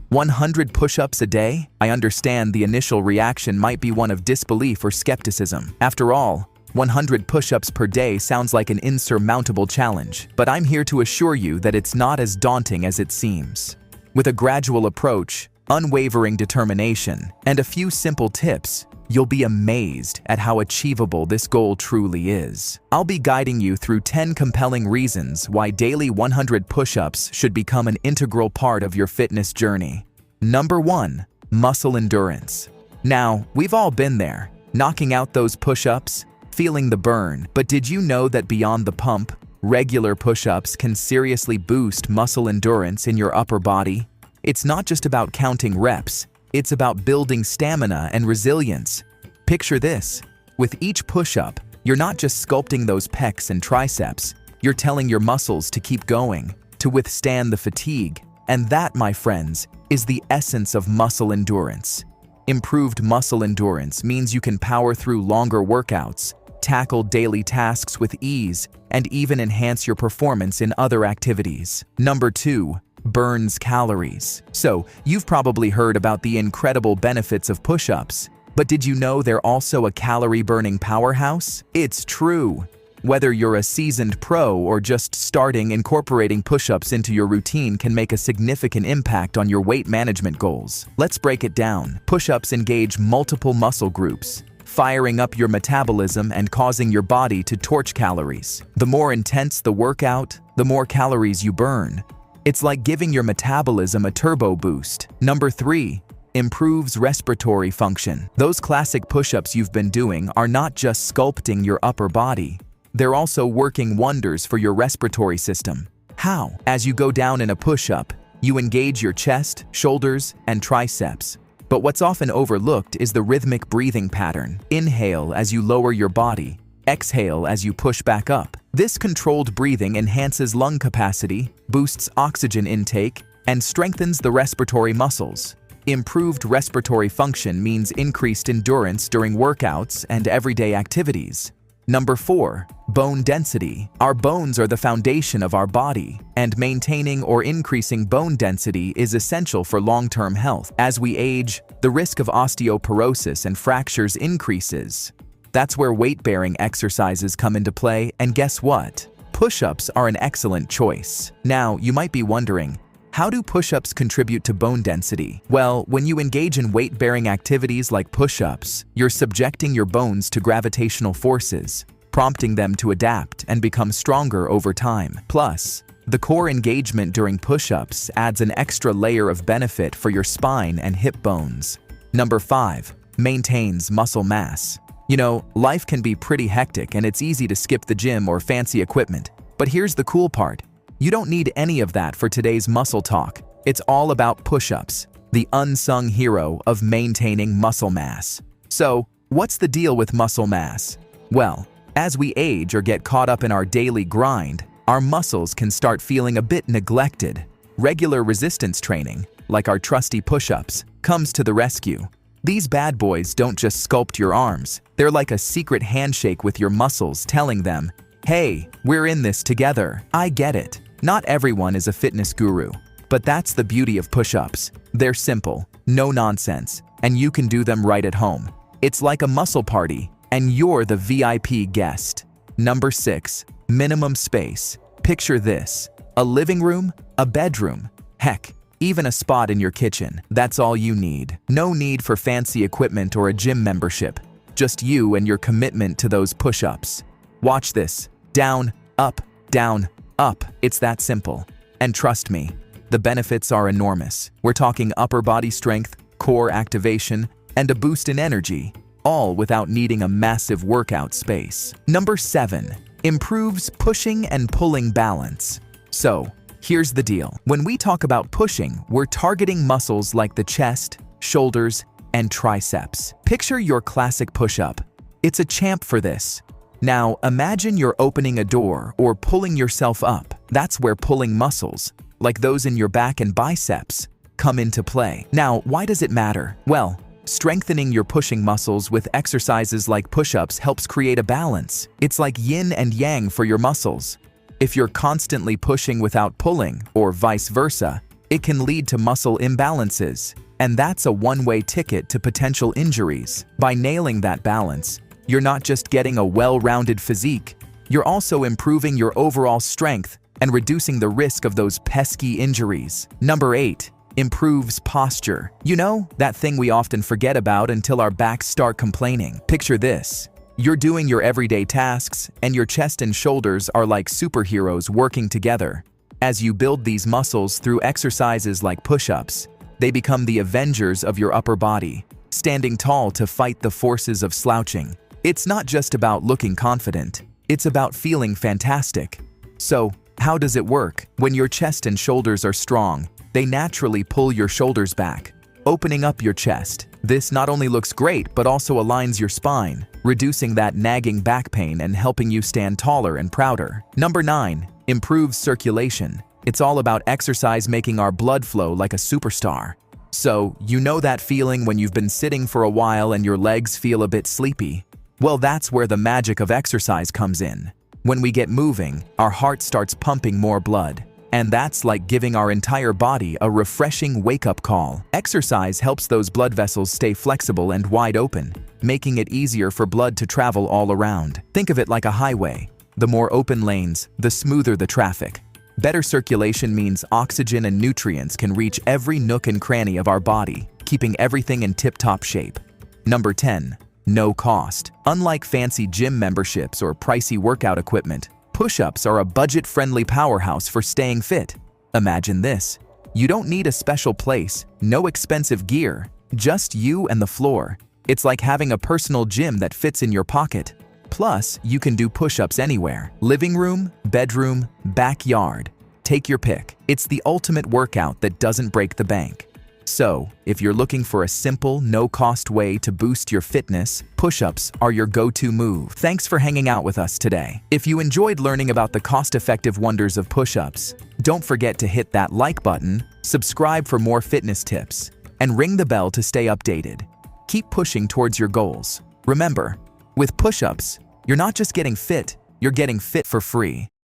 100 push-ups a day? I understand the initial reaction might be one of disbelief or skepticism. After all, 100 push-ups per day sounds like an insurmountable challenge, but I'm here to assure you that it's not as daunting as it seems. With a gradual approach, unwavering determination, and a few simple tips, you'll be amazed at how achievable this goal truly is. I'll be guiding you through 10 compelling reasons why daily 100 push-ups should become an integral part of your fitness journey. Number 1. Muscle endurance. Now, we've all been there, knocking out those push-ups, feeling the burn, but did you know that beyond the pump, regular push-ups can seriously boost muscle endurance in your upper body? It's not just about counting reps, it's about building stamina and resilience. Picture this. With each push-up, you're not just sculpting those pecs and triceps, you're telling your muscles to keep going, to withstand the fatigue. And that, my friends, is the essence of muscle endurance. Improved muscle endurance means you can power through longer workouts, tackle daily tasks with ease, and even enhance your performance in other activities. Number 2. Burns calories. So, you've probably heard about the incredible benefits of push-ups, but did you know they're also a calorie-burning powerhouse? It's true. Whether you're a seasoned pro or just starting, incorporating push-ups into your routine can make a significant impact on your weight management goals. Let's break it down. Push-ups engage multiple muscle groups, firing up your metabolism and causing your body to torch calories. The more intense the workout, the more calories you burn. It's like giving your metabolism a turbo boost. Number 3. Improves respiratory function. Those classic push-ups you've been doing are not just sculpting your upper body. They're also working wonders for your respiratory system. How? As you go down in a push-up, you engage your chest, shoulders, and triceps. But what's often overlooked is the rhythmic breathing pattern. Inhale as you lower your body. Exhale as you push back up. This controlled breathing enhances lung capacity, boosts oxygen intake, and strengthens the respiratory muscles. Improved respiratory function means increased endurance during workouts and everyday activities. Number 4. Bone density. Our bones are the foundation of our body, and maintaining or increasing bone density is essential for long-term health. As we age, the risk of osteoporosis and fractures increases. That's where weight-bearing exercises come into play, and guess what? Push-ups are an excellent choice. Now, you might be wondering, how do push-ups contribute to bone density? Well, when you engage in weight-bearing activities like push-ups, you're subjecting your bones to gravitational forces, prompting them to adapt and become stronger over time. Plus, the core engagement during push-ups adds an extra layer of benefit for your spine and hip bones. Number 5. Maintains muscle mass. You know, life can be pretty hectic and it's easy to skip the gym or fancy equipment. But here's the cool part. You don't need any of that for today's muscle talk. It's all about push-ups, the unsung hero of maintaining muscle mass. So, what's the deal with muscle mass? Well, as we age or get caught up in our daily grind, our muscles can start feeling a bit neglected. Regular resistance training, like our trusty push-ups, comes to the rescue. These bad boys don't just sculpt your arms. They're like a secret handshake with your muscles telling them, hey, we're in this together. I get it. Not everyone is a fitness guru, but that's the beauty of push-ups. They're simple, no nonsense, and you can do them right at home. It's like a muscle party, and you're the VIP guest. Number 6. Minimum space. Picture this: a living room, a bedroom, heck, even a spot in your kitchen. That's all you need. No need for fancy equipment or a gym membership. Just you and your commitment to those push-ups. Watch this. Down, up, down, up. It's that simple. And trust me, the benefits are enormous. We're talking upper body strength, core activation, and a boost in energy, all without needing a massive workout space. Number 7. Improves pushing and pulling balance. So, here's the deal. When we talk about pushing, we're targeting muscles like the chest, shoulders, and triceps. Picture your classic push-up. It's a champ for this. Now, imagine you're opening a door or pulling yourself up. That's where pulling muscles, like those in your back and biceps, come into play. Now, why does it matter? Well, strengthening your pushing muscles with exercises like push-ups helps create a balance. It's like yin and yang for your muscles. If you're constantly pushing without pulling, or vice versa, it can lead to muscle imbalances, and that's a one-way ticket to potential injuries. By nailing that balance, you're not just getting a well-rounded physique, you're also improving your overall strength and reducing the risk of those pesky injuries. Number 8. Improves posture. You know, that thing we often forget about until our backs start complaining. Picture this. You're doing your everyday tasks, and your chest and shoulders are like superheroes working together. As you build these muscles through exercises like push-ups, they become the avengers of your upper body, standing tall to fight the forces of slouching. It's not just about looking confident, it's about feeling fantastic. So, how does it work? When your chest and shoulders are strong, they naturally pull your shoulders back, opening up your chest. This not only looks great, but also aligns your spine, reducing that nagging back pain and helping you stand taller and prouder. Number 9. Improves circulation. It's all about exercise making our blood flow like a superstar. So, you know that feeling when you've been sitting for a while and your legs feel a bit sleepy? Well, that's where the magic of exercise comes in. When we get moving, our heart starts pumping more blood. And that's like giving our entire body a refreshing wake-up call. Exercise helps those blood vessels stay flexible and wide open, making it easier for blood to travel all around. Think of it like a highway. The more open lanes, the smoother the traffic. Better circulation means oxygen and nutrients can reach every nook and cranny of our body, keeping everything in tip-top shape. Number 10. No cost. Unlike fancy gym memberships or pricey workout equipment, push-ups are a budget-friendly powerhouse for staying fit. Imagine this. You don't need a special place, no expensive gear, just you and the floor. It's like having a personal gym that fits in your pocket. Plus, you can do push-ups anywhere. Living room, bedroom, backyard. Take your pick. It's the ultimate workout that doesn't break the bank. So, if you're looking for a simple, no-cost way to boost your fitness, push-ups are your go-to move. Thanks for hanging out with us today. If you enjoyed learning about the cost-effective wonders of push-ups, don't forget to hit that like button, subscribe for more fitness tips, and ring the bell to stay updated. Keep pushing towards your goals. Remember, with push-ups, you're not just getting fit, you're getting fit for free.